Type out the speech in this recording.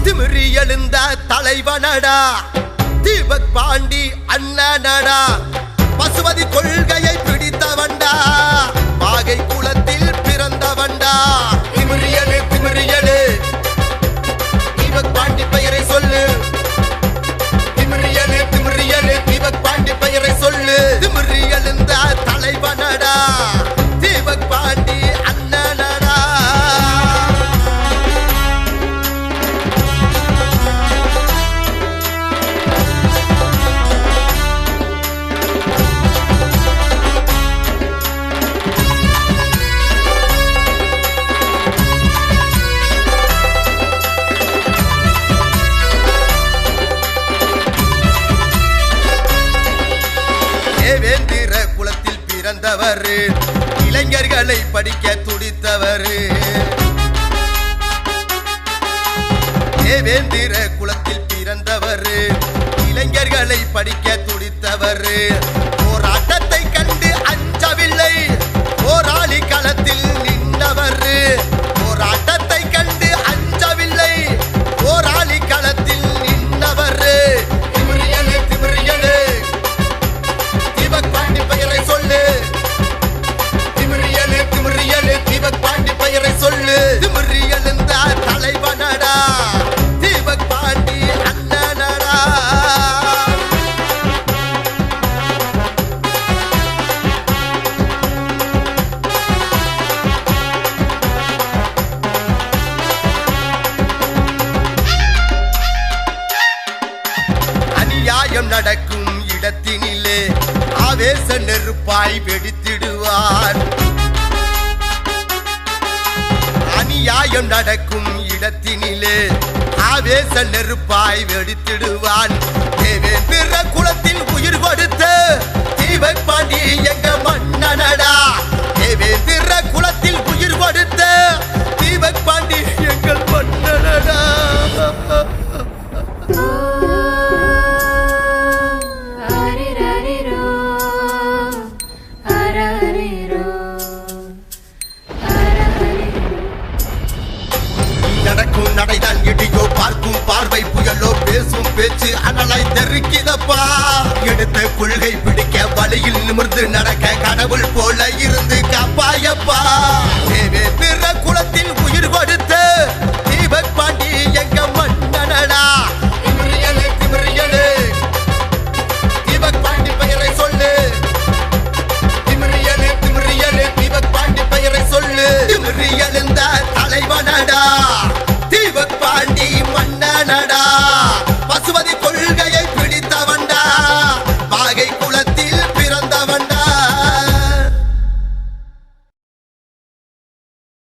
திமிரி எழுந்த தலைவனடா தீபக் பாண்டி அண்ணனடா பசுபதி கொள்கையை பிடித்தவன்டா பாகை குலத்தில் பிறந்தவன்டா திமிரியலு திமிரியலு தீபக் பாண்டி பெயரை சொல்லு திமிரியலு திமிரியலு தீபக் பாண்டி பெயரை சொல்லு திமிரி எழுந்த தலைவனடா தீபக் பாண்டி அண்ணனடா தேவேந்திர குலத்தில் பிறந்தவர் இளைஞர்களை படிக்க துடித்தவர் தேவேந்திர குலத்தில் பிறந்தவர் இளைஞர்களை படிக்க துடித்தவர் போராட்டத்தை கண்டு அஞ்சவில்லை போராளி களத்தில் நின்றவர் போராட்டத்தை கண்டு அஞ்சவில்லை போராளி களத்தில் நின்றவர் திமிரியலு திமிரியலு தீபக் பாண்டி பெயரை சொல்லு திமிரியலு திமிரியலு தீபக் பாண்டி பெயரை சொல்லு திமிரி எழுந்த தலைவனடா தீபக் பாண்டி அண்ணனடா அநியாயம் நடக்கும் இடத்தினிலே ஆவேச நெருப்பாய் வெடித்திடுவார் அநியாயம் நடக்கும் இடத்தினிலே ஆவேச நெருப்பாய் வெடித்திடுவான் தேவேந்திர குலத்தில் உயிர் கொடுத்த தீபக் பாண்டி எங்க மன்னனடா தேவேந்திர குலத்தில் உயிர் கொடுத்த தீபக் பாண்டி எங்கள் மன்னனடா நடக்கும் நடைதான் இடியோ பார்க்கும் பார்வை புயலோ பேசும் பேச்சு அனலாய் தெருக்கிதப்பா எடுத்த கொள்கை பிடிக்க வழியில் நிமிர்ந்து நடக்க கடவுள் போல இருந்து காப்பாயப்பா தேவேந்திர குலத்தில் உயிர் கொடுத்த தீபக் பாண்டி எங்க மன்னனடா திமிரியலு திமிரியலு தீபக் பாண்டி பெயரை சொல்லு திமிரியலு திமிரியலு தீபக் பாண்டி பெயரை சொல்லு திமிரி எழுந்த தலைவனடா